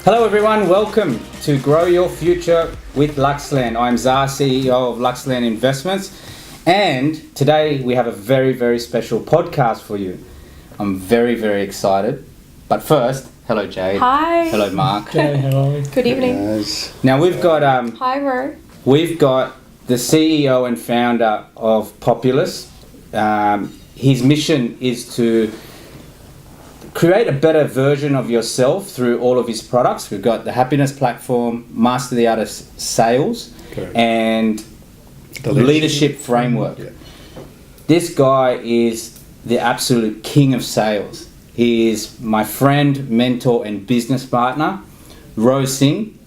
Hello everyone, welcome to Grow Your Future with Luxland. I'm Zar, CEO of Luxland Investments, and today we have a very, very special podcast for you. I'm very, very excited. But first, hello Jade. Hi. Hello Mark. Hey, hello. Good evening. Guys. Now we've got Hi, Roh. we've got the CEO and founder of Populis. His mission is to create a better version of yourself through all of his products. We've got the happiness platform, master the art of sales, Correct. and The leadership framework. Yeah. This guy is the absolute king of sales. He is my friend, mentor, and business partner, Roh Singh.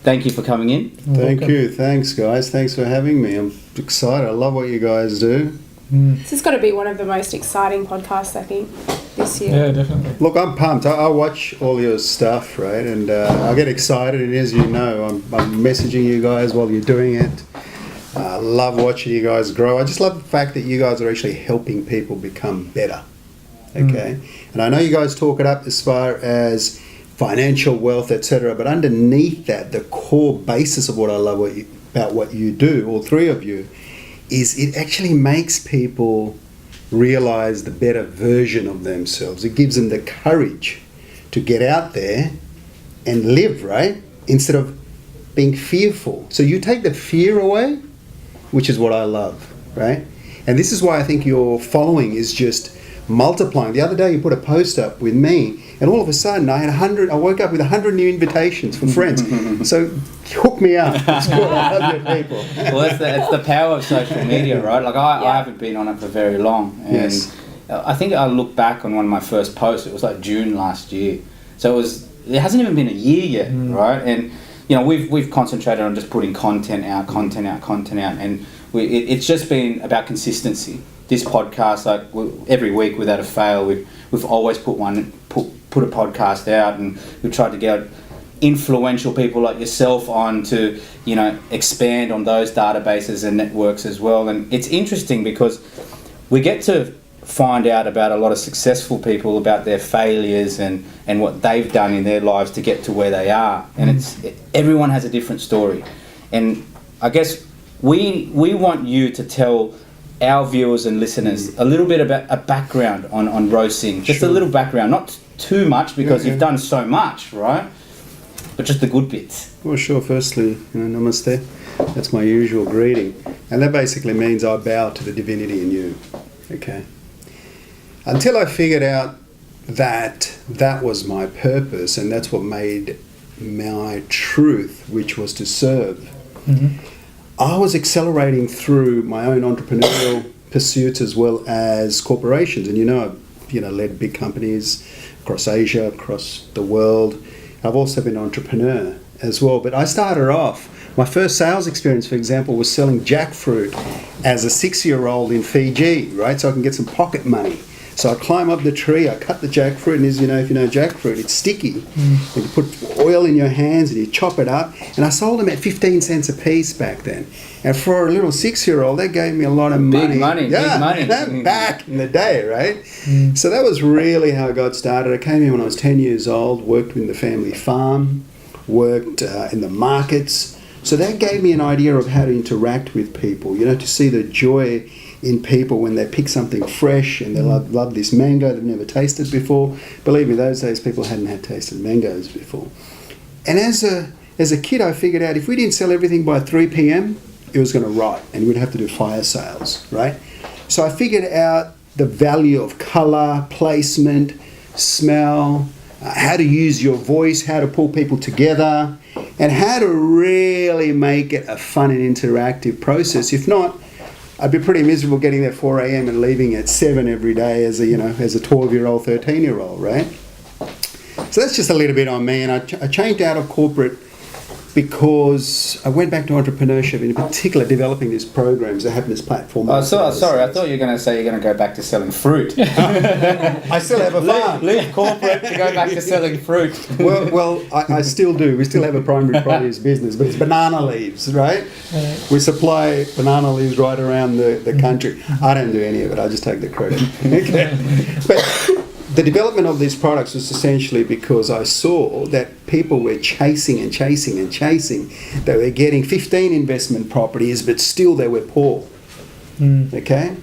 Thank you for coming in. Thank you. Thanks, guys. Thanks for having me. I'm excited. I love what you guys do. This has got to be one of the most exciting podcasts, I think, this year. Yeah, definitely. Look, I'm pumped. I watch all your stuff, right? And I get excited. And as you know, I'm messaging you guys while you're doing it. I love watching you guys grow. I just love the fact that you guys are actually helping people become better. Okay? And I know you guys talk it up as far as financial wealth, etc. But underneath that, the core basis of what I love about what you do, all three of you, is it actually makes people realize the better version of themselves. It gives them the courage to get out there and live, right? Instead of being fearful. So you take the fear away, which is what I love, right? And this is why I think your following is just multiplying. The other day you put a post up with me, and all of a sudden I woke up with 100 new invitations for friends. So hook me up. It's good. I love your people. Well, it's the power of social media, right? Like I haven't been on it for very long, and Yes. I think I look back on one of my first posts. It was like June last year, so it hasn't even been a year yet, right? And you know we've concentrated on just putting content out, and it's just been about consistency. This podcast, like every week without a fail, we've always put a podcast out, and we've tried to get influential people like yourself on to, you know, expand on those databases and networks as well. And it's interesting because we get to find out about a lot of successful people, about their failures and what they've done in their lives to get to where they are. And everyone has a different story. And I guess we want you to tell our viewers and listeners a little bit about a background on Roh Singh. Just a little background, not too much because you've done so much, right? But just the good bits. Well, sure. Firstly, namaste. That's my usual greeting. And that basically means I bow to the divinity in you. Okay. Until I figured out that was my purpose and that's what made my truth, which was to serve. I was accelerating through my own entrepreneurial pursuits as well as corporations. And I've led big companies across Asia, across the world. I've also been an entrepreneur as well. But I started off, my first sales experience, for example, was selling jackfruit as a 6-year-old in Fiji, right? So I can get some pocket money. So I climb up the tree, I cut the jackfruit, and if you know jackfruit, it's sticky. And you put oil in your hands and you chop it up. And I sold them at 15 cents a piece back then. And for a little 6-year-old, that gave me a lot of money. Big money. Back in the day, right? So that was really how I got started. I came here when I was 10 years old, worked in the family farm, worked in the markets. So that gave me an idea of how to interact with people, to see the joy in people when they pick something fresh and they love this mango they've never tasted before. Believe me, those days people hadn't had tasted mangoes before. And as a kid, I figured out if we didn't sell everything by 3 p.m, it was going to rot and we'd have to do fire sales, right? So I figured out the value of colour, placement, smell, how to use your voice, how to pull people together, and how to really make it a fun and interactive process. If not, I'd be pretty miserable getting there at 4 a.m. and leaving at 7 every day as a 12-year-old, 13-year-old, right? So that's just a little bit on me. And I changed out of corporate because I went back to entrepreneurship, in particular developing these programs, the happiness platform. Sorry, I thought you were going to say you're going to go back to selling fruit. I still have a farm. Leave corporate to go back to selling fruit. Well, I still do. We still have a primary produce business, but it's banana leaves, right? We supply banana leaves right around the country. I don't do any of it. I just take the credit. Okay. But the development of these products was essentially because I saw that people were chasing and chasing and chasing. They were getting 15 investment properties, but still they were poor. Okay?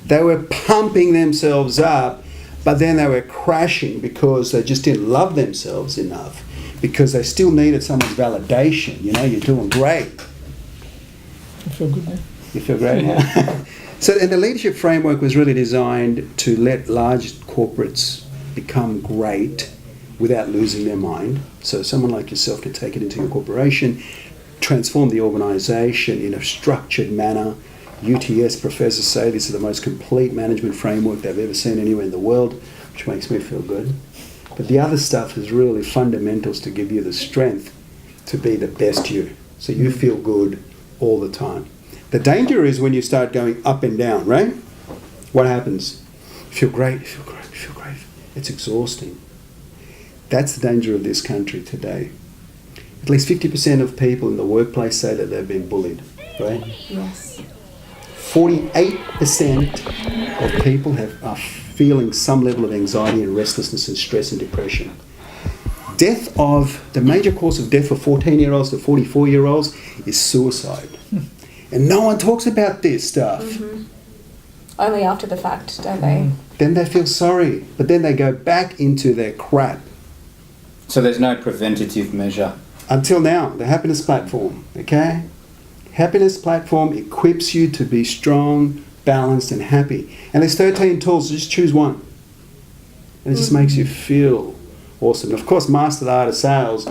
They were pumping themselves up, but then they were crashing because they just didn't love themselves enough, because they still needed someone's validation. You know, you're doing great. I feel good now. You feel great now. So, and the leadership framework was really designed to let large corporates become great without losing their mind. So someone like yourself can take it into your corporation, transform the organisation in a structured manner. UTS professors say this is the most complete management framework they've ever seen anywhere in the world, which makes me feel good. But the other stuff is really fundamentals to give you the strength to be the best you. So you feel good all the time. The danger is when you start going up and down, right? What happens? You feel great, you feel great, you feel great. It's exhausting. That's the danger of this country today. At least 50% of people in the workplace say that they've been bullied, right? Yes. 48% of people are feeling some level of anxiety and restlessness and stress and depression. The major cause of death for 14-year-olds to 44-year-olds is suicide. And no one talks about this stuff. Mm-hmm. Only after the fact, don't they? Then they feel sorry, but then they go back into their crap. So there's no preventative measure. Until now, the happiness platform, okay? Happiness platform equips you to be strong, balanced and happy. And there's 13 tools, just choose one. And it just makes you feel awesome. And of course, master the art of sales.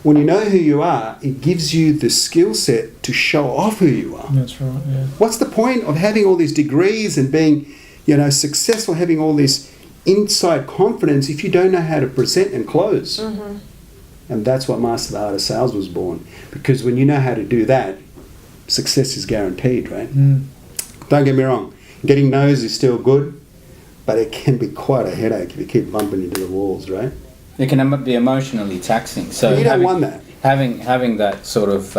When you know who you are, it gives you the skill set to show off who you are. That's right, yeah. What's the point of having all these degrees and being, successful, having all this inside confidence if you don't know how to present and close? Mm-hmm. And that's what Master the Art of Sales was born. Because when you know how to do that, success is guaranteed, right? Don't get me wrong, getting no's is still good, but it can be quite a headache if you keep bumping into the walls, right? It can be emotionally taxing. So you don't want that. Having that sort of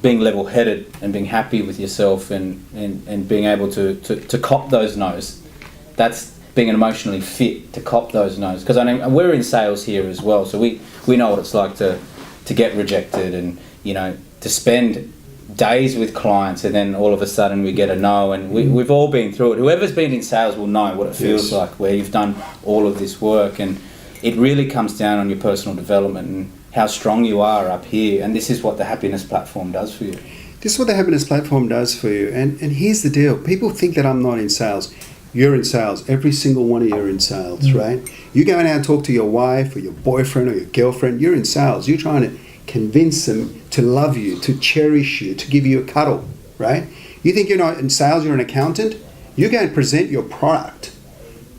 being level-headed and being happy with yourself and being able to cop those no's, that's being emotionally fit to cop those no's. Because I mean, we're in sales here as well, so we know what it's like to get rejected and to spend days with clients and then all of a sudden we get a no, and we've all been through it. Whoever's been in sales will know what it feels like, where you've done all of this work, and it really comes down on your personal development and how strong you are up here. And this is what the happiness platform does for you. This is what the happiness platform does for you. And here's the deal. People think that I'm not in sales. You're in sales. Every single one of you are in sales, right? You go out and talk to your wife or your boyfriend or your girlfriend. You're in sales. You're trying to convince them to love you, to cherish you, to give you a cuddle, right? You think you're not in sales, you're an accountant? You go and present your product.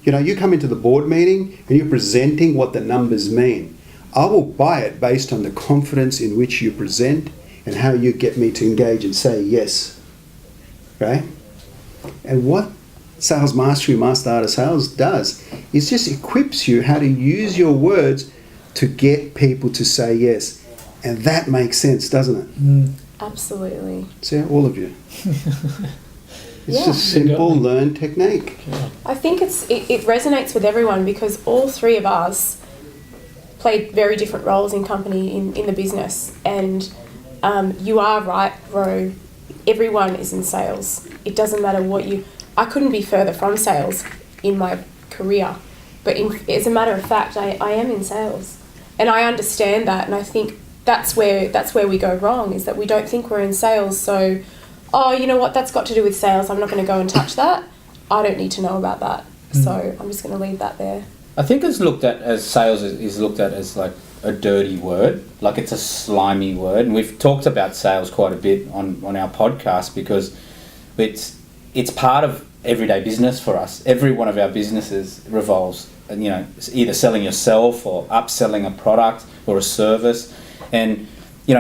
You come into the board meeting and you're presenting what the numbers mean. I will buy it based on the confidence in which you present and how you get me to engage and say yes, right? And what Sales Mastery, Master Art of Sales does is just equips you how to use your words to get people to say yes. And that makes sense, doesn't it? Absolutely. See, all of you. It's just simple, learned technique. I think it resonates with everyone because all three of us played very different roles in company, in the business. And you are right, Roh. Everyone is in sales. It doesn't matter what I couldn't be further from sales in my career. But as a matter of fact, I am in sales. And I understand that, and I think that's where we go wrong, is that we don't think we're in sales. So, you know what, that's got to do with sales. I'm not going to go and touch that. I don't need to know about that. So I'm just going to leave that there. I think sales is looked at as like a dirty word, like it's a slimy word. And we've talked about sales quite a bit on our podcast because it's part of everyday business for us. Every one of our businesses revolves, either selling yourself or upselling a product or a service. And,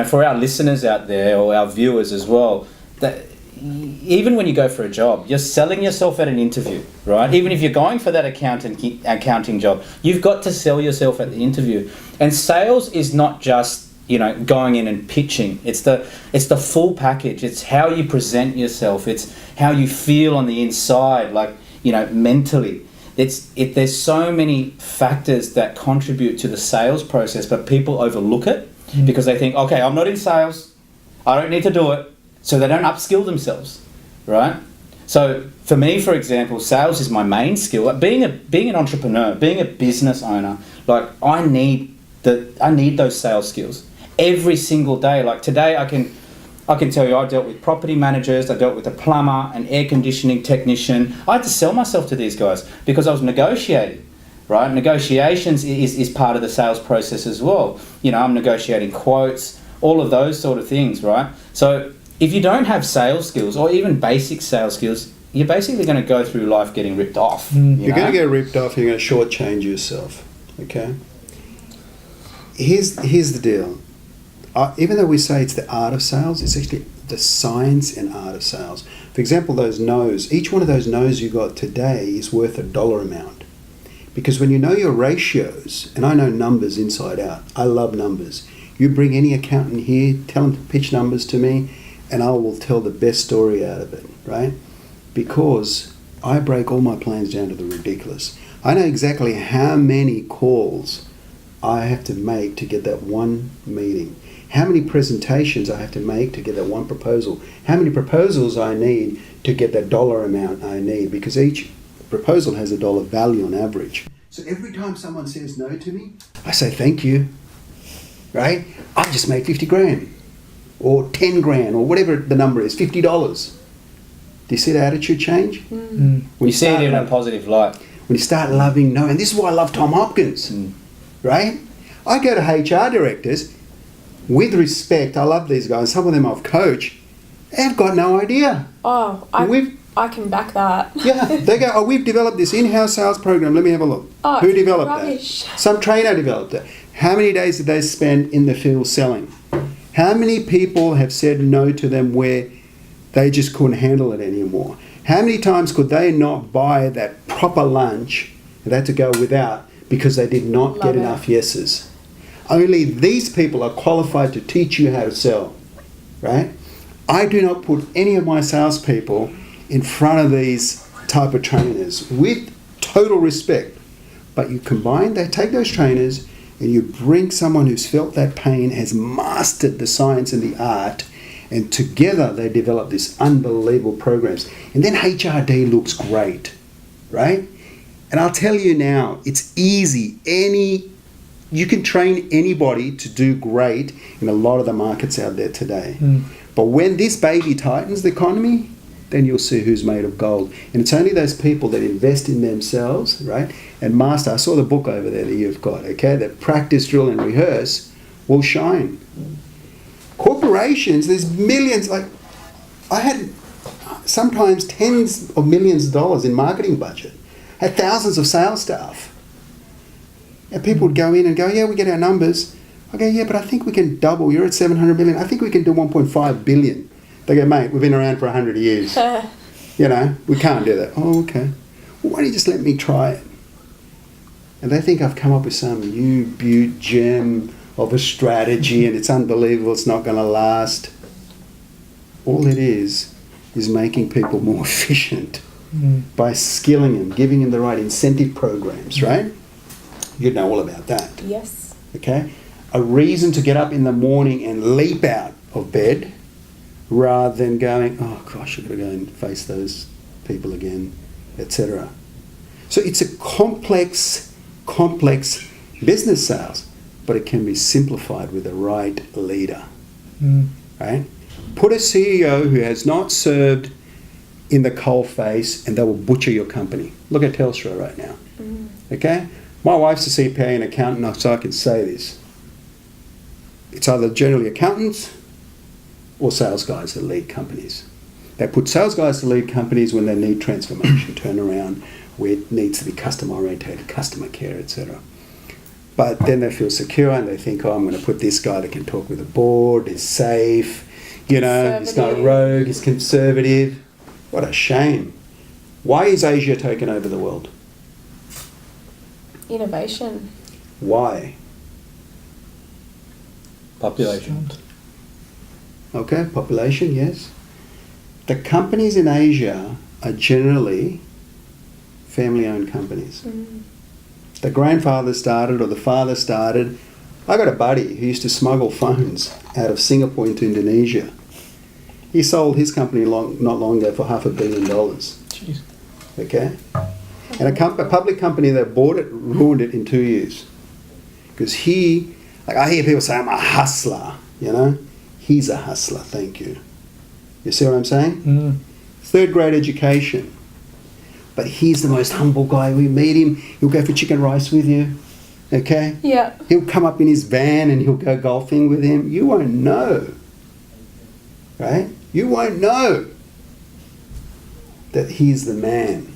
for our listeners out there or our viewers as well, that even when you go for a job, you're selling yourself at an interview, right? Even if you're going for that accounting job, you've got to sell yourself at the interview. And sales is not just, going in and pitching. It's the full package. It's how you present yourself. It's how you feel on the inside, like, mentally. there's so many factors that contribute to the sales process, but people overlook it because they think, okay, I'm not in sales, I don't need to do it, so they don't upskill themselves, right? So for me, for example, sales is my main skill. Like being an entrepreneur, being a business owner, like I need those sales skills every single day. Like today, I can tell you, I dealt with property managers, I dealt with a plumber, an air conditioning technician. I had to sell myself to these guys because I was negotiating, right? Negotiations is part of the sales process as well. You know, I'm negotiating quotes, all of those sort of things, right? So if you don't have sales skills or even basic sales skills, you're basically going to go through life getting ripped off. You're going to get ripped off, you're going to shortchange yourself, okay? Here's the deal. Even though we say it's the art of sales, it's actually the science and art of sales. For example, those no's, each one of those no's you got today is worth a dollar amount. Because when you know your ratios, and I know numbers inside out, I love numbers. You bring any accountant here, tell them to pitch numbers to me, and I will tell the best story out of it, right? Because I break all my plans down to the ridiculous. I know exactly how many calls I have to make to get that one meeting. How many presentations I have to make to get that one proposal. How many proposals I need to get that dollar amount I need. Because each proposal has a dollar value on average. So every time someone says no to me, I say thank you, right? I just made 50 grand or 10 grand or whatever the number is, $50. Do you see the attitude change? When you see it in a positive light. When you start loving no, and this is why I love Tom Hopkins, right? I go to HR directors, with respect, I love these guys, some of them I've coached, they've got no idea. Oh, I can back that. Yeah, they go, we've developed this in-house sales program, let me have a look. Oh, who developed rubbish. that? Some trainer developed it. How many days did they spend in the field selling? How many people have said no to them where they just couldn't handle it anymore? How many times could they not buy that proper lunch and they had to go without because they did not get enough yeses? Only these people are qualified to teach you how to sell, right? I do not put any of my salespeople in front of these type of trainers with total respect. But you combine, they take those trainers and you bring someone who's felt that pain, has mastered the science and the art, and together they develop these unbelievable programs. And then HRD looks great, right? And I'll tell you now, it's easy. You can train anybody to do great in a lot of the markets out there today. But when this baby tightens the economy, then you'll see who's made of gold. And it's only those people that invest in themselves, right? And master, I saw the book over there that you've got, okay? That practice, drill, and rehearse will shine. Corporations, there's millions, like I had sometimes tens of millions of dollars in marketing budget. I had thousands of sales staff. And people would go in and go, yeah, we get our numbers. I go, yeah, but I think we can double. You're at 700 million. I think we can do 1.5 billion. They go, mate, we've been around for 100 years. You know, we can't do that. Oh, okay. Well, why don't you just let me try it? And they think I've come up with some new beaut gem of a strategy and it's unbelievable, it's not going to last. All it is making people more efficient by skilling them, giving them the right incentive programs, right? You know all about that. Yes. Okay? A reason to get up in the morning and leap out of bed rather than going, oh gosh, I've got to go and face those people again, etc. So it's a complex business sales, but it can be simplified with the right leader, right? Put a CEO who has not served in the coalface and they will butcher your company. Look at Telstra right now, okay? My wife's a CPA and accountant, so I can say this. It's either generally accountants or sales guys that lead companies. They put sales guys to lead companies when they need transformation, turnaround, where it needs to be customer orientated, customer care, etc. But then they feel secure and they think, oh, I'm going to put this guy that can talk with the board, is safe, you know, he's not rogue, he's conservative. What a shame. Why is Asia taking over the world? Innovation. Why? Population. Okay, population, yes. The companies in Asia are generally family-owned companies. The grandfather started or the father started. I got a buddy who used to smuggle phones out of Singapore into Indonesia. He sold his company not long ago for $500 million. Jeez. Okay? And a public company that bought it ruined it in 2 years. Because I hear people say, I'm a hustler, you know? He's a hustler, thank you. You see what I'm saying? Third grade education. But he's the most humble guy. We meet him, he'll go for chicken rice with you. Okay? Yeah. He'll come up in his van and he'll go golfing with him. You won't know. Right? You won't know that he's the man.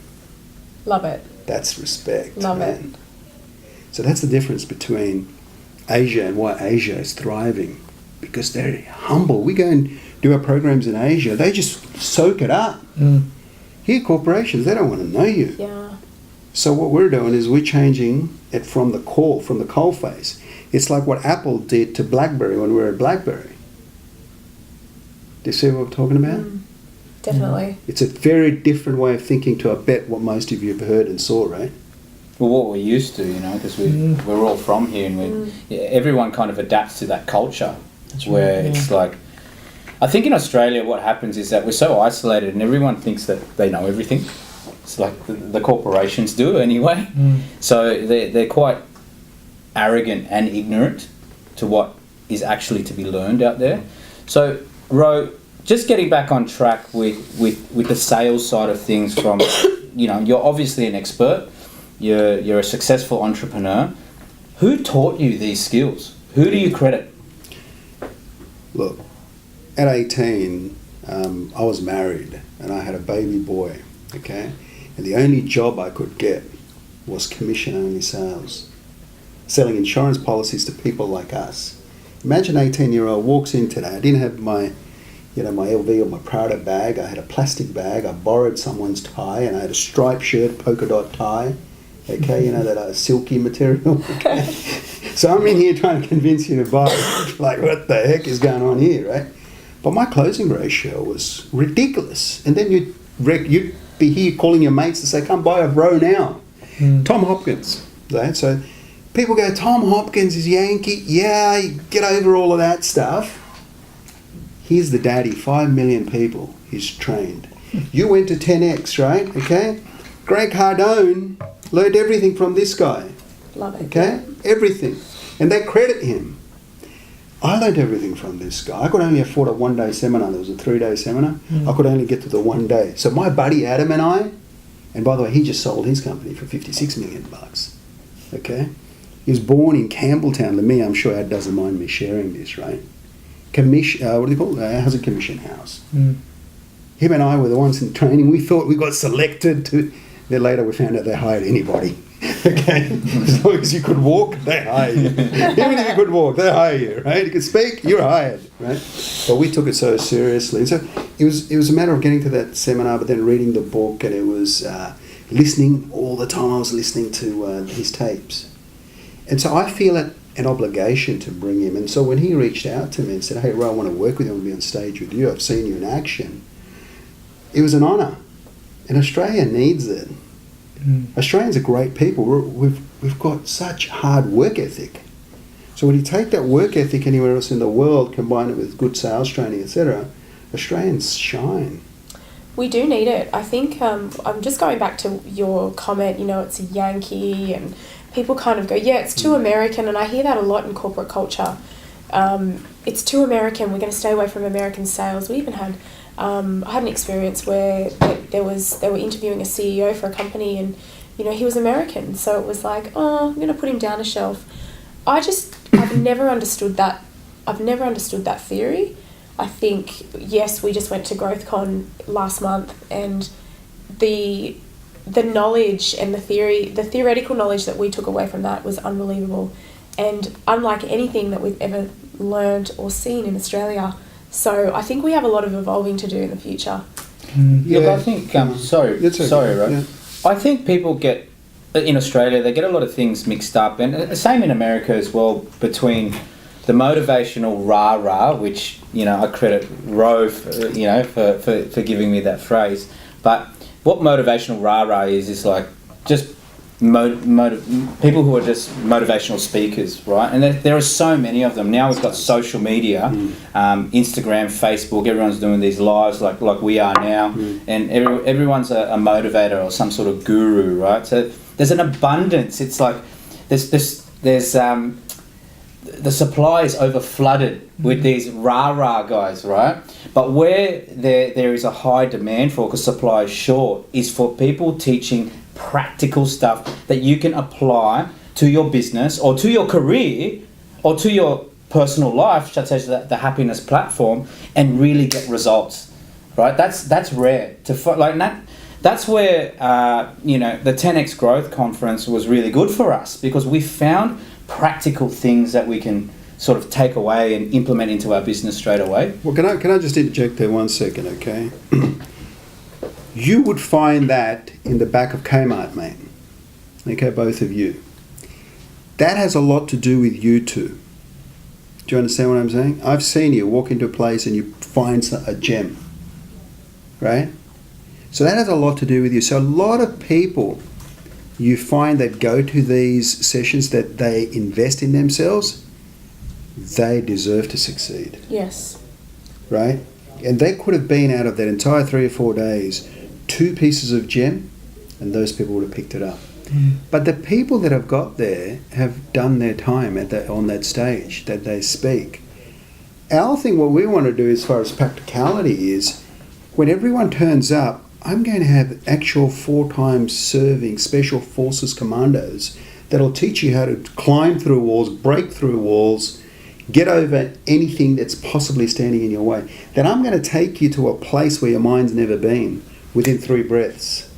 Love it. That's respect. Love right? it. So that's the difference between Asia and why Asia is thriving. Because they're humble. We go and do our programs in Asia, they just soak it up. Here, corporations, they don't want to know you. Yeah. So what we're doing is we're changing it from the coal face. It's like what Apple did to BlackBerry when we were at BlackBerry. Do you see what I'm talking about? Definitely. It's a very different way of thinking to, I bet, what most of you have heard and saw, right? Well, what we're used to, you know, because we're all from here, and everyone kind of adapts to that culture. That's where right, it's like, I think in Australia what happens is that we're so isolated and everyone thinks that they know everything. It's like the corporations do anyway. So they're quite arrogant and ignorant to what is actually to be learned out there. So, Roh, just getting back on track with the sales side of things from, you know, you're obviously an expert. You're a successful entrepreneur. Who taught you these skills? Who do you credit? Look, at 18, I was married and I had a baby boy, okay? And the only job I could get was commission-only sales, selling insurance policies to people like us. Imagine an 18-year-old walks in today. I didn't have my LV or my Prada bag. I had a plastic bag. I borrowed someone's tie and I had a striped shirt, polka dot tie, okay, you know, that silky material, okay? So I'm in here trying to convince you to buy. Like, what the heck is going on here, right? But my closing ratio was ridiculous. And then you'd be here calling your mates to say, come buy a Roh now. Tom Hopkins, right? So people go, Tom Hopkins is Yankee. Yeah, get over all of that stuff. He's the daddy, 5 million people he's trained. You went to 10X, right? Okay? Greg Cardone learned everything from this guy. Love it. Okay? Everything. And they credit him. I learned everything from this guy. I could only afford a one-day seminar. There was a 3-day seminar. I could only get to the 1 day. So my buddy Adam and I, and by the way, he just sold his company for $56 million. Okay? He was born in Campbelltown. To me, I'm sure Ad doesn't mind me sharing this, right? What do they call it? Housing Commission House. Him and I were the ones in training. We thought we got selected to... Then later we found out they hired anybody. Okay? As long as you could walk, they hire you. Even if you could walk, they hire you, right? You could speak, you're hired, right? But we took it so seriously. And so it was a matter of getting to that seminar, but then reading the book, and it was listening all the time. I was listening to his tapes. And so I feel it an obligation to bring him. And so when he reached out to me and said, hey, Roh, I want to work with you. I want to be on stage with you. I've seen you in action. It was an honour. And Australia needs it. Australians are great people. We've got such hard work ethic. So when you take that work ethic anywhere else in the world, combine it with good sales training, etc., Australians shine. We do need it. I think I'm just going back to your comment, you know, it's a Yankee, and people kind of go, yeah, it's too American, and I hear that a lot in corporate culture. It's too American, we're going to stay away from American sales. We even had, I had an experience where they were interviewing a CEO for a company, and, you know, he was American, so it was like, oh, I'm going to put him down a shelf. I've never understood that. I've never understood that theory. I think, yes, we just went to GrowthCon last month, and the knowledge and the theoretical knowledge that we took away from that was unbelievable, and unlike anything that we've ever learned or seen in Australia. So I think we have a lot of evolving to do in the future. Look, I think, sorry, Roh. Yeah. I think people get, in Australia, they get a lot of things mixed up, and the same in America as well, between the motivational rah-rah, which, you know, I credit Roh for giving me that phrase. But what motivational rah-rah is like, just people who are just motivational speakers, right? And there are so many of them. Now we've got social media, Instagram, Facebook, everyone's doing these lives like we are now, and everyone's a motivator or some sort of guru, right? So there's an abundance. It's like there's the supply is over flooded with these rah-rah guys, right? But where there is a high demand for, because supply is short, is for people teaching practical stuff that you can apply to your business or to your career or to your personal life, such as the happiness platform, and really get results, right? That's rare to like that. That's where the 10x Growth Conference was really good for us, because we found practical things that we can sort of take away and implement into our business straight away. Well, can I just interject there 1 second, okay? You would find that in the back of Kmart, mate. Okay, both of you. That has a lot to do with you two. Do you understand what I'm saying? I've seen you walk into a place and you find a gem, right? So that has a lot to do with you. So a lot of people you find that go to these sessions, that they invest in themselves, they deserve to succeed. Yes. Right? And they could have been, out of that entire 3 or 4 days, 2 pieces of gem, and those people would have picked it up. But the people that have got there have done their time on that stage that they speak. Our thing, what we want to do as far as practicality is, when everyone turns up, I'm going to have actual 4 times serving special forces commandos that'll teach you how to climb through walls, break through walls, get over anything that's possibly standing in your way. Then I'm going to take you to a place where your mind's never been within 3 breaths.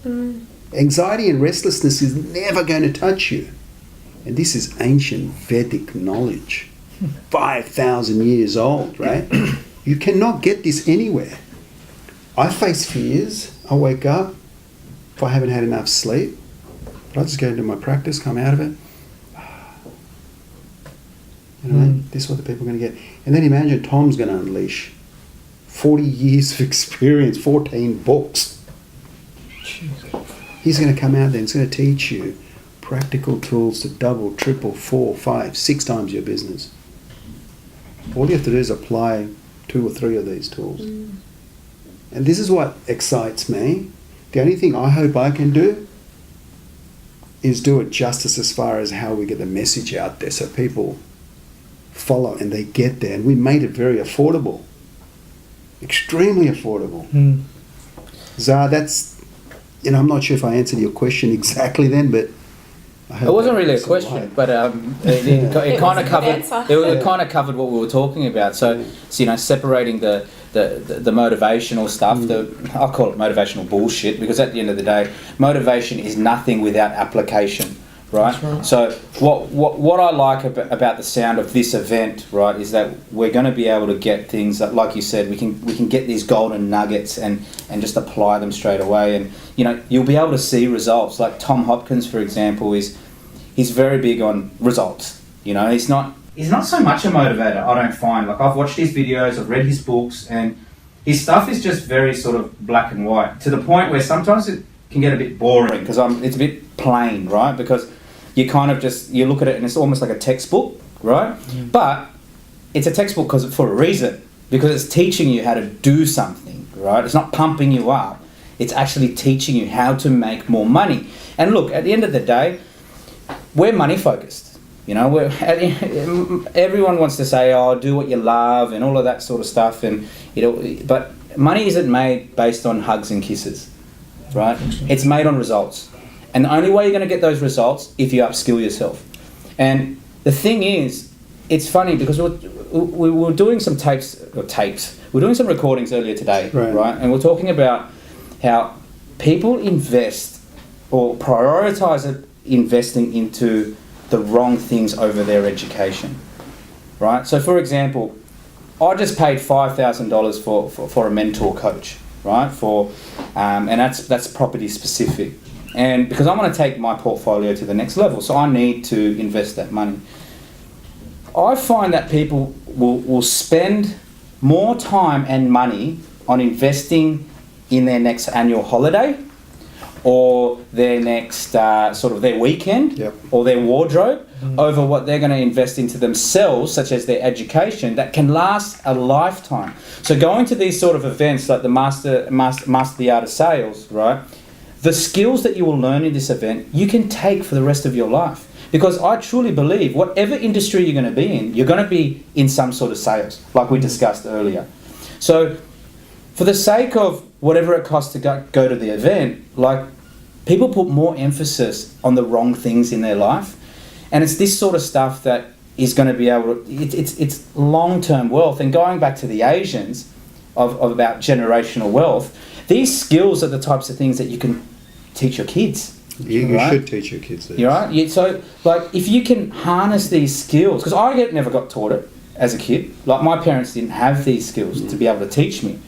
Anxiety and restlessness is never going to touch you. And this is ancient Vedic knowledge, 5,000 years old, right? You cannot get this anywhere. I face fears. I wake up if I haven't had enough sleep. But I just go into my practice, come out of it. This is what the people are going to get. And then imagine Tom's going to unleash 40 years of experience, 14 books. He's going to come out there and he's going to teach you practical tools to double, triple, 4, 5, 6 times your business. All you have to do is apply 2 or 3 of these tools. And this is what excites me. The only thing I hope I can do is do it justice as far as how we get the message out there so people follow and they get there. And we made it very affordable. Extremely affordable. Zah, that's, I'm not sure if I answered your question exactly then, but I hope it wasn't really a question, but it kind of covered. It kind of covered what we were talking about. So separating the motivational stuff. I'll call it motivational bullshit, because at the end of the day, motivation is nothing without application, right? So what I like about the sound of this event, right, is that we're going to be able to get things that, like you said, we can get these golden nuggets and just apply them straight away, and you'll be able to see results. Like Tom Hopkins, for example, he's very big on results. He's not so much a motivator, I don't find. Like, I've watched his videos, I've read his books, and his stuff is just very sort of black and white, to the point where sometimes it can get a bit boring, because it's a bit plain, right? Because you kind of you look at it and it's almost like a textbook, right? But it's a textbook for a reason, because it's teaching you how to do something, right? It's not pumping you up. It's actually teaching you how to make more money. And look, at the end of the day, we're money focused. Everyone wants to say, "Oh, do what you love," and all of that sort of stuff. And but money isn't made based on hugs and kisses, right? It's made on results, and the only way you're going to get those results if you upskill yourself. And the thing is, it's funny because we were doing some tapes. We're doing some recordings earlier today, right? And we're talking about how people invest or prioritize investing into the wrong things over their education, right? So, for example, I just paid $5,000 for a mentor coach, right? And that's property specific, and because I want to take my portfolio to the next level, so I need to invest that money. I find that people will spend more time and money on investing in their next annual holiday, or their next sort of their weekend Yep. or their wardrobe over what they're going to invest into themselves, such as their education, that can last a lifetime. So going to these sort of events like the Master the Art of Sales, right? The skills that you will learn in this event, you can take for the rest of your life. Because I truly believe whatever industry you're going to be in, you're going to be in some sort of sales, like we discussed earlier. So for the sake of whatever it costs to go to the event, like, people put more emphasis on the wrong things in their life. And it's this sort of stuff that is going to be able to, it's long-term wealth. And going back to the Asians of about generational wealth, these skills are the types of things that you can teach your kids. You right? should teach your kids this. You're right. Yeah, so, like, if you can harness these skills, because I never got taught it as a kid. Like, my parents didn't have these skills to be able to teach me.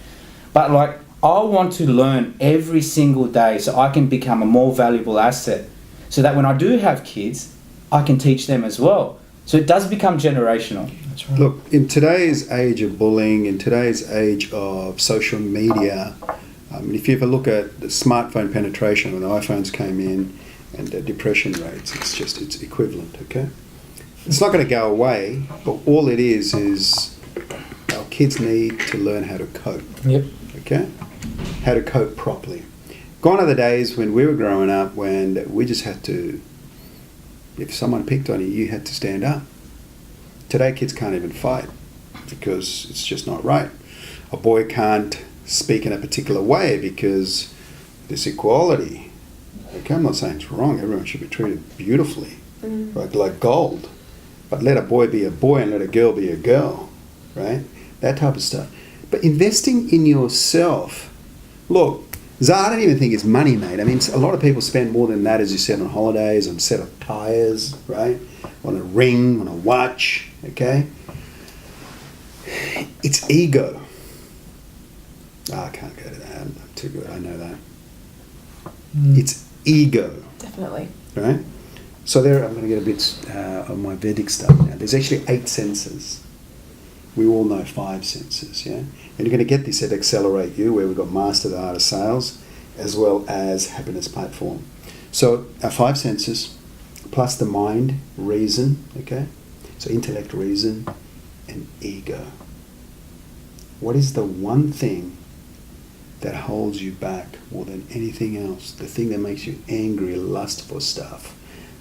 But, like, I want to learn every single day so I can become a more valuable asset, so that when I do have kids, I can teach them as well. So it does become generational. That's right. Look, in today's age of bullying, in today's age of social media, if you ever look at the smartphone penetration when the iPhones came in and the depression rates, it's equivalent, okay? It's not going to go away, but all it is our kids need to learn how to cope, Yep. okay? How to cope properly. Gone are the days when we were growing up when we just had to, if someone picked on you, you had to stand up. Today kids can't even fight because it's just not right. A boy can't speak in a particular way because there's equality. Okay, I'm not saying it's wrong. Everyone should be treated beautifully, right, like gold. But let a boy be a boy and let a girl be a girl, right? That type of stuff. But investing in yourself, look, I don't even think it's money, mate. I mean, a lot of people spend more than that, as you said, on holidays, on a set of tyres, right? On a ring, on a watch, okay? It's ego. I can't go to that. I'm too good. I know that. It's ego, Definitely. right? So I'm going to get a bit of my Vedic stuff now. There's actually 8 senses. We all know 5 senses, yeah? And you're going to get this at Accelerate You, where we've got Master the Art of Sales, as well as Happiness Platform. So our 5 senses, plus the mind, reason, okay? So intellect, reason, and ego. What is the one thing that holds you back more than anything else? The thing that makes you angry, lust for stuff.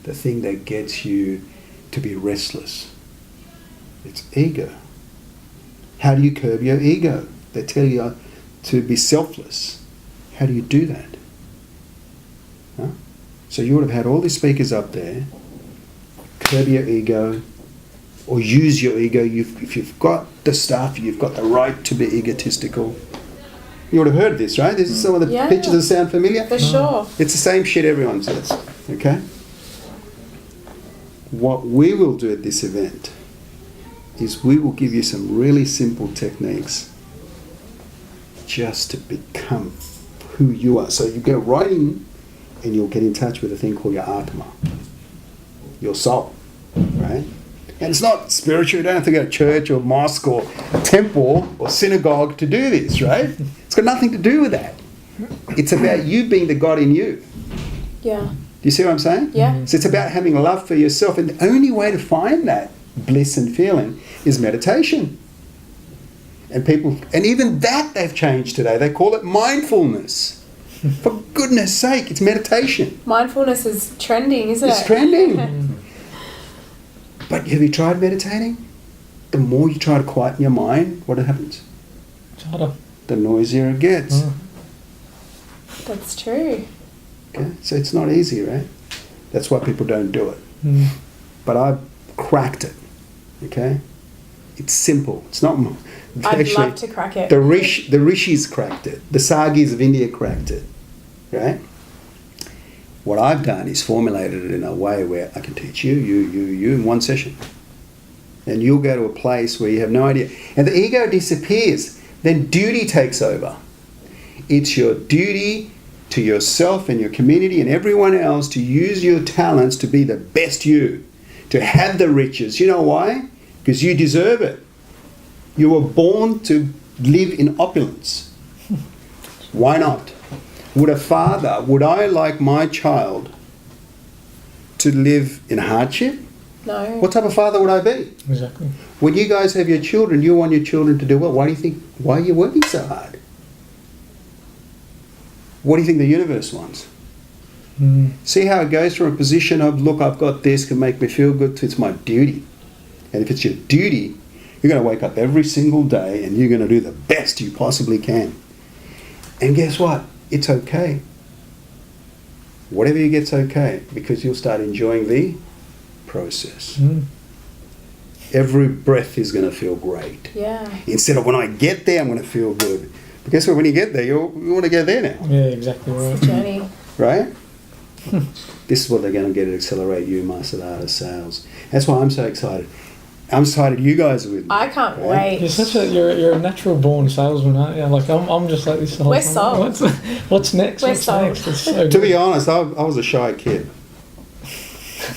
The thing that gets you to be restless. It's ego. How do you curb your ego? They tell you to be selfless. How do you do that? Huh? So you would have had all these speakers up there. Curb your ego, or use your ego. If you've got the stuff, you've got the right to be egotistical. You would have heard this, right? This is some of the Yeah. pictures that sound familiar. For sure. It's the same shit everyone says, okay? What we will do at this event is we will give you some really simple techniques just to become who you are. So you go right in and you'll get in touch with a thing called your Atma, your soul, right? And it's not spiritual. You don't have to go to church or mosque or temple or synagogue to do this, right? It's got nothing to do with that. It's about you being the God in you. Yeah. Do you see what I'm saying? Yeah. So it's about having love for yourself. And the only way to find that bliss and feeling is meditation. And even that they've changed today. They call it mindfulness. For goodness sake, it's meditation. Mindfulness is trending, isn't it? It's trending. But have you tried meditating? The more you try to quieten your mind, what happens? It's harder. The noisier it gets. That's true. Okay? So it's not easy, right? That's why people don't do it. But I've cracked it. Okay? It's simple. It's not... I'd love to crack it. The Rishis cracked it. The Sagis of India cracked it. Right? What I've done is formulated it in a way where I can teach you in one session. And you'll go to a place where you have no idea. And the ego disappears. Then duty takes over. It's your duty to yourself and your community and everyone else to use your talents to be the best you. To have the riches. You know why? Because you deserve it. You were born to live in opulence. Why not? Would I like my child to live in hardship? No. What type of father would I be? Exactly. When you guys have your children, you want your children to do well. Why are you working so hard? What do you think the universe wants? See how it goes from a position of, look, I've got this, can make me feel good, to it's my duty. And if it's your duty, you're going to wake up every single day and you're going to do the best you possibly can. And guess what? It's okay. Whatever you get's okay, because you'll start enjoying the process. Every breath is going to feel great. Yeah. Instead of when I get there, I'm going to feel good. But guess what? When you get there, you want to get there now. Yeah, exactly right. It's the journey. Right? This is what they're going to get to accelerate you, Master Artist Sales. That's why I'm so excited. I'm excited you guys are with me. I can't wait. You're a natural born salesman, aren't you? Like I'm just like this the whole We're time. sold. What's next? We're What's sold. next? It's so To be good. honest, I was a shy kid.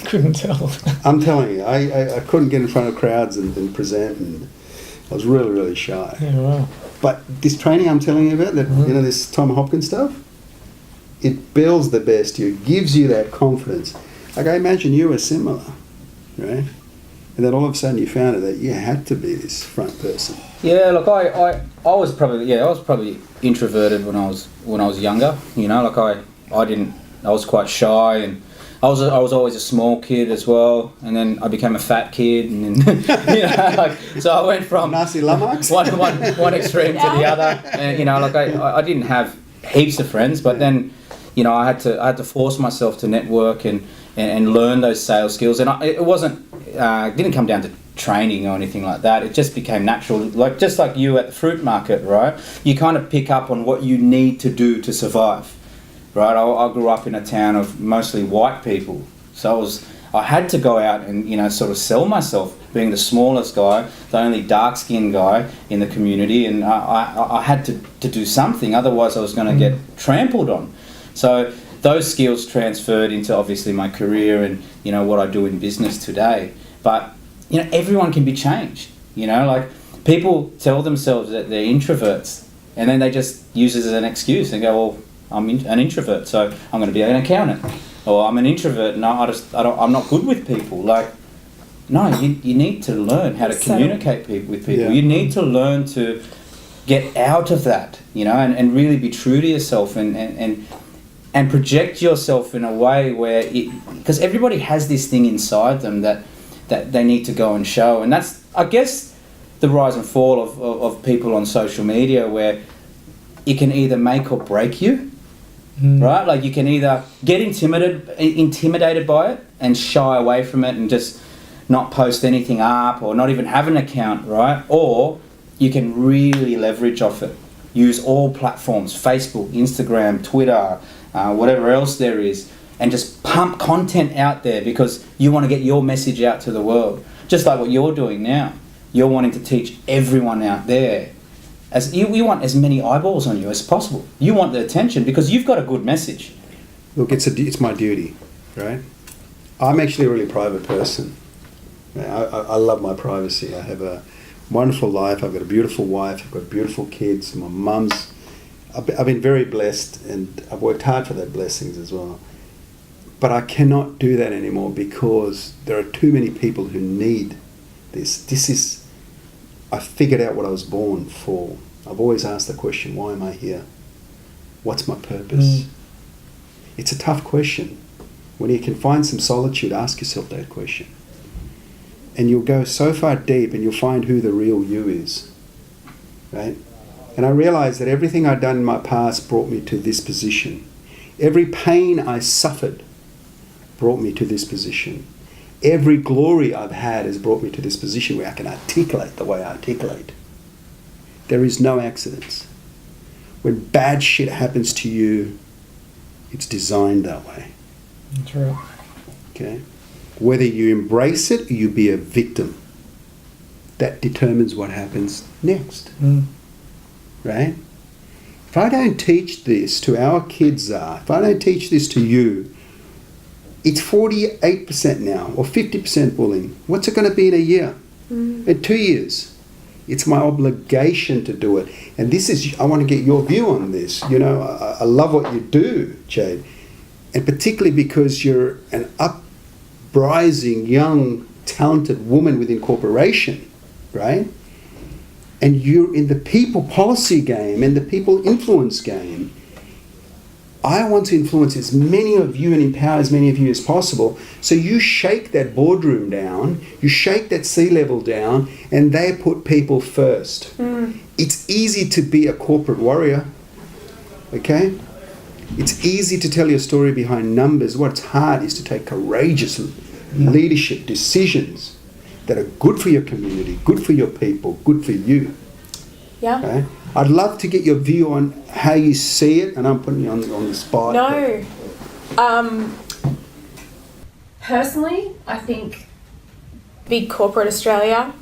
Couldn't tell. I'm telling you, I couldn't get in front of crowds and present, and I was really, really shy. Yeah, wow. But this training I'm telling you about, that this Tom Hopkins stuff, it builds the best you, gives you that confidence. Like, I imagine you were similar, right? And then all of a sudden you found out that you had to be this front person. Yeah, look, I was probably introverted when I was younger. You know, like I was quite shy, and I was always a small kid as well. And then I became a fat kid, and then so I went from Nasi Lamaks? one extreme to the other. And like I didn't have heaps of friends, but then I had to force myself to network and learn those sales skills. And it didn't come down to training or anything like that. It just became natural, just like you at the fruit market, right? You kind of pick up on what you need to do to survive, right? I grew up in a town of mostly white people, so I had to go out and sort of sell myself, being the smallest guy, the only dark-skinned guy in the community, and I had to do something, otherwise I was going to get trampled on. So those skills transferred into obviously my career and what I do in business today. But everyone can be changed. Like, people tell themselves that they're introverts, and then they just use it as an excuse and go, well, I'm an introvert, so I'm going to be an accountant, or I'm an introvert and I'm not good with people. Like, no, you need to learn how to communicate with people. Yeah. You need to learn to get out of that, and really be true to yourself and project yourself in a way where because everybody has this thing inside them that they need to go and show. And that's, I guess, the rise and fall of people on social media, where it can either make or break you, right? Like, you can either get intimidated by it and shy away from it and just not post anything up or not even have an account, right? Or you can really leverage off it. Use all platforms, Facebook, Instagram, Twitter, whatever else there is, and just pump content out there because you want to get your message out to the world. Just like what you're doing now. You're wanting to teach everyone out there. You want as many eyeballs on you as possible. You want the attention because you've got a good message. Look, it's my duty, right? I'm actually a really private person. I love my privacy. I have a wonderful life. I've got a beautiful wife. I've got beautiful kids. My mum's... I've been very blessed, and I've worked hard for those blessings as well. But I cannot do that anymore because there are too many people who need this. I figured out what I was born for. I've always asked the question, why am I here? What's my purpose? It's a tough question. When you can find some solitude, ask yourself that question. And you'll go so far deep and you'll find who the real you is, right? And I realized that everything I'd done in my past brought me to this position. Every pain I suffered brought me to this position. Every glory I've had has brought me to this position where I can articulate the way I articulate. There is no accidents. When bad shit happens to you, it's designed that way. That's right. Okay? Whether you embrace it or you be a victim, that determines what happens next. Right? If I don't teach this to our kids, if I don't teach this to you, it's 48% now or 50% bullying. What's it going to be in a year? In 2 years? It's my obligation to do it. And this is, I want to get your view on this. You know, I love what you do, Jade. And particularly because you're an uprising, young, talented woman within corporation, right? And you're in the people policy game and the people influence game. I want to influence as many of you and empower as many of you as possible. So you shake that boardroom down, you shake that C-level down, and they put people first. It's easy to be a corporate warrior, okay? It's easy to tell your story behind numbers. What's hard is to take courageous leadership decisions that are good for your community, good for your people, good for you. Yeah. Okay? I'd love to get your view on how you see it, and I'm putting you on the spot. No. Personally, I think big corporate Australia,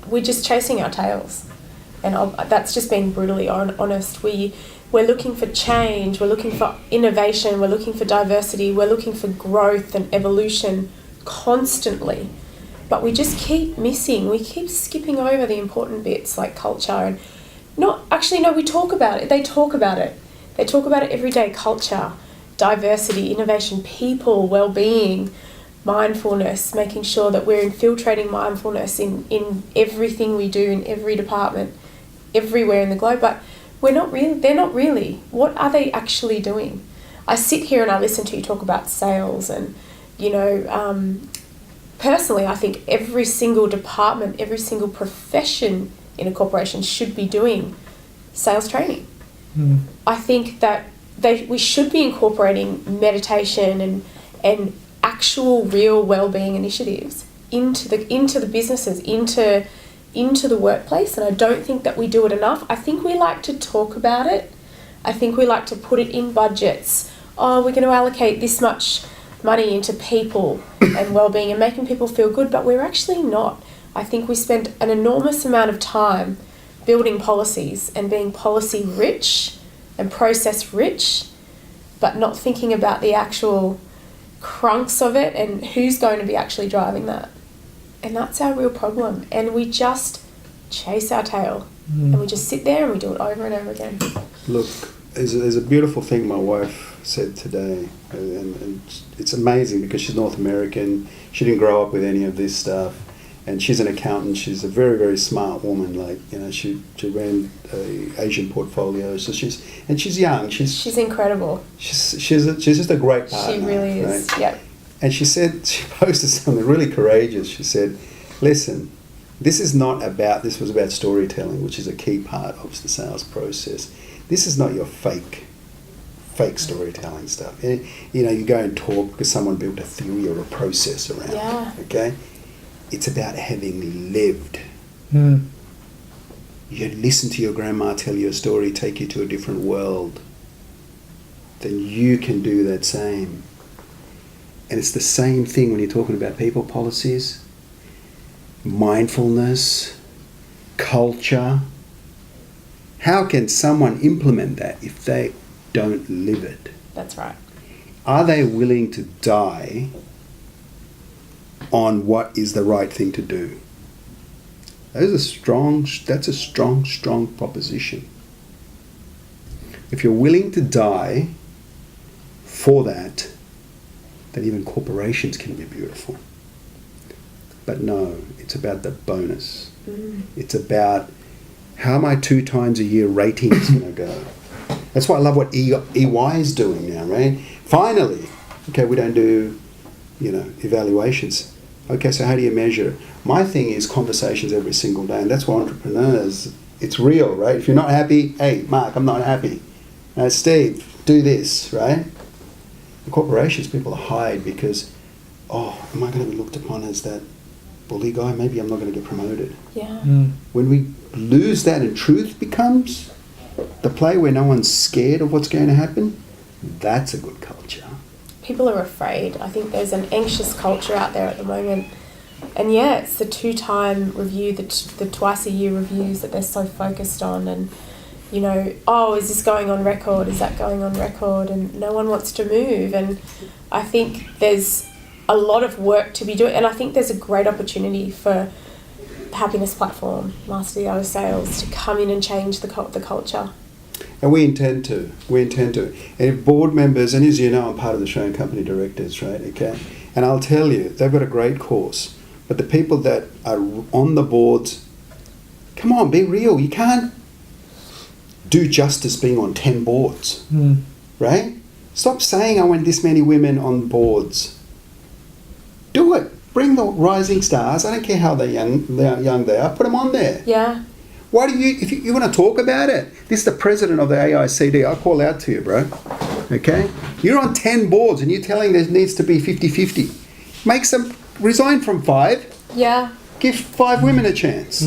we're just chasing our tails. And that's just being brutally honest. We're looking for change, we're looking for innovation, we're looking for diversity, we're looking for growth and evolution constantly. But we just keep missing, we keep skipping over the important bits like culture and we talk about it. They talk about it. They talk about it every day. Culture, diversity, innovation, people, well-being, mindfulness, making sure that we're infiltrating mindfulness in everything we do, in every department, everywhere in the globe. But they're not really. What are they actually doing? I sit here and I listen to you talk about sales and, personally, I think every single department, every single profession in a corporation should be doing sales training. I think that we should be incorporating meditation and actual real well-being initiatives into the businesses, into the workplace, and I don't think that we do it enough. I think we like to talk about it. I think we like to put it in budgets. Oh, we're going to allocate this much money into people and well-being and making people feel good, but we're actually not. I think we spend an enormous amount of time building policies and being policy rich and process rich, but not thinking about the actual crunks of it and who's going to be actually driving that. And that's our real problem. And we just chase our tail and we just sit there and we do it over and over again. Look, there's a beautiful thing my wife said today, and it's amazing because she's North American. She didn't grow up with any of this stuff. And she's an accountant. She's a very, very smart woman. She ran Asian portfolio. So she's young. She's incredible. She's just a great partner. She really is. Right? Yep. And she posted something really courageous. She said, "Listen, this was about storytelling, which is a key part of the sales process. This is not your fake storytelling stuff. You go and talk because someone built a theory or a process around it. Okay." It's about having lived. You listen to your grandma tell you a story, take you to a different world. Then you can do that same. And it's the same thing when you're talking about people policies, mindfulness, culture. How can someone implement that if they don't live it? That's right. Are they willing to die on what is the right thing to do? That's a strong proposition. If you're willing to die for that, then even corporations can be beautiful. But no, it's about the bonus. It's about how my 2 times a year rating is going to go. That's why I love what EY is doing now, right? Finally, okay, we don't do, evaluations. Okay, so how do you measure? My thing is conversations every single day, and that's why entrepreneurs, it's real, right? If you're not happy, hey, Mark, I'm not happy. Steve, do this, right? The corporations, people hide because, am I going to be looked upon as that bully guy? Maybe I'm not going to get promoted. Yeah. When we lose that and truth becomes the play where no one's scared of what's going to happen, that's a good culture. People are afraid. I think there's an anxious culture out there at the moment. And it's the 2-time review, the twice a year reviews that they're so focused on. And, is this going on record? Is that going on record? And no one wants to move. And I think there's a lot of work to be doing. And I think there's a great opportunity for happiness platform, Master the Art of Sales, to come in and change the culture. And we intend to. And if board members, and as you know, I'm part of the Australian Company Directors, right? Okay. And I'll tell you, they've got a great course. But the people that are on the boards, come on, be real. You can't do justice being on 10 boards, right? Stop saying I want this many women on boards. Do it. Bring the rising stars. I don't care how young they are. Put them on there. Yeah. Why do you, if you want to talk about it, this is the president of the AICD. I'll call out to you, bro. Okay? You're on 10 boards and you're telling there needs to be 50-50. Make some, resign from 5. Yeah. Give 5 women a chance.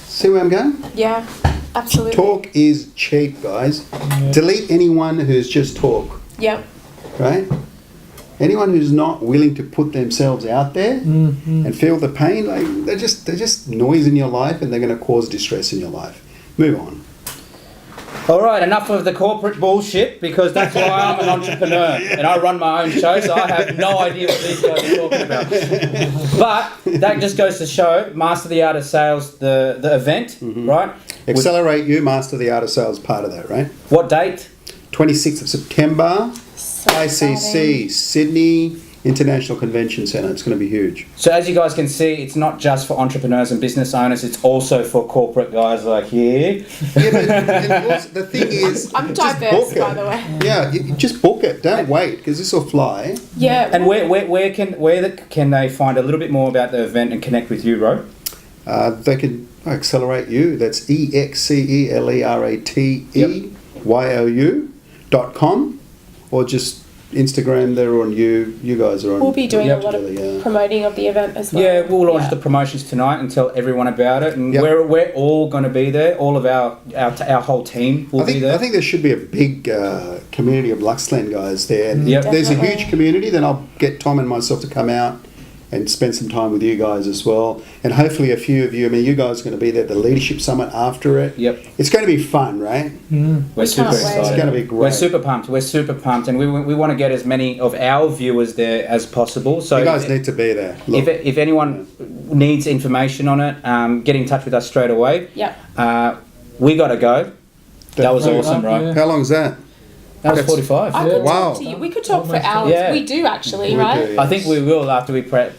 See where I'm going? Yeah, absolutely. Talk is cheap, guys. Yeah. Delete anyone who's just talk, Yep. right? Anyone who's not willing to put themselves out there and feel the pain, like they're just noise in your life and they're going to cause distress in your life. Move on. All right, enough of the corporate bullshit, because that's why I'm an entrepreneur and I run my own show, so I have no idea what these guys are talking about. But that just goes to show, Master the Art of Sales, the event, right? Accelerate You, Master the Art of Sales, part of that, right? What date? 26th of September, So ICC, exciting. Sydney International Convention Centre. It's going to be huge. So as you guys can see, it's not just for entrepreneurs and business owners, it's also for corporate guys like here. Yeah, but and also, the thing is, I'm just diverse, book it. by the way. Yeah, you just book it. Don't wait, because this will fly. Yeah. And where can they find a little bit more about the event and connect with you, Roh? They can accelerate you. That's EXCELERATEYOU.com, or just Instagram. They're on you. You guys are on. We'll be doing a lot of together, yeah. promoting of the event as well. Yeah, we'll launch the promotions tonight and tell everyone about it. And Yep. we're all going to be there. All of our whole team will be there. I think there should be a big community of Luxland guys there. And Yep. there's a Definitely. huge community. Then I'll get Tom and myself to come out and spend some time with you guys as well. And hopefully a few of you, I mean, you guys are going to be there at the Leadership Summit after it. Yep. It's going to be fun, right? We're super can't wait. excited. It's going to be great. We're super pumped. And we want to get as many of our viewers there as possible. So You guys need to be there. Look, if anyone needs information on it, get in touch with us straight away. Yep. We got to go. That was Right, awesome, right? yeah. how long is that? That was That's- 45. I could Wow. talk to you. We could talk for Almost. hours. Yeah. We do actually, We right? do, I think we will after we we'll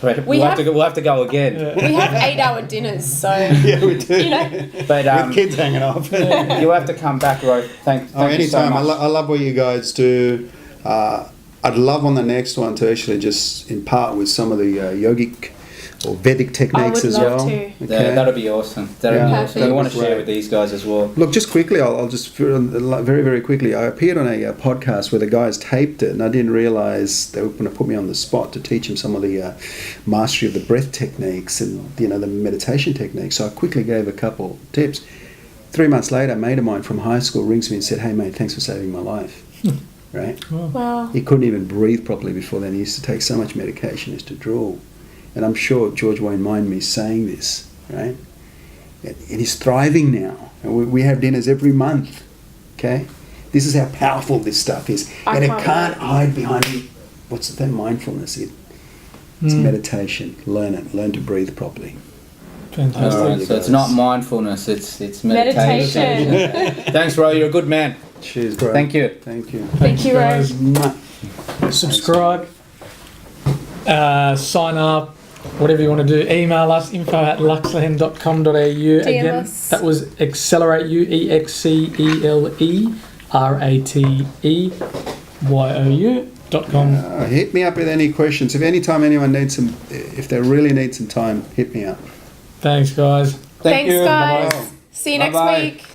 have to go again. We have 8-hour dinners, so Yeah, we do. you know. But With kids hanging off. you'll have to come back, Roh. Thank you so Anytime. much. I love what you guys do. I'd love on the next one to actually just impart with some of the yogic or Vedic techniques would as love well. to. Okay. That'll be awesome. That'll Yeah. be Perfect. awesome. We want to Great. share with these guys as well. Look, just quickly, I'll just very, very quickly. I appeared on a podcast where the guys taped it, and I didn't realise they were going to put me on the spot to teach them some of the mastery of the breath techniques and the meditation techniques. So I quickly gave a couple tips. 3 months later, a mate of mine from high school rings me and said, "Hey, mate, thanks for saving my life." Right? Wow. He couldn't even breathe properly before then. He used to take so much medication, he used to drool. And I'm sure George won't mind me saying this, right? And he's thriving now. And we have dinners every month, okay? This is how powerful this stuff is. I And it can't can't wait. hide behind, what's that mindfulness? It's meditation. Learn it. Learn to breathe properly. Fantastic. All right, you so it's guys. not mindfulness, it's meditation. Meditation. Thanks, Roh. You're a good man. Cheers, bro. Thank you. Thank you. Thank you, Roh. guys. Mwah. Subscribe, sign up, whatever you want to do. Email us, info@luxland.com.au. Again, us. that was Accelerate You, EXCELERATEYOU.com. Hit me up with any questions. If if they really need some time, hit me up. Thanks, guys. Thank Thanks, you. guys. Bye-bye. See you next Bye-bye. week.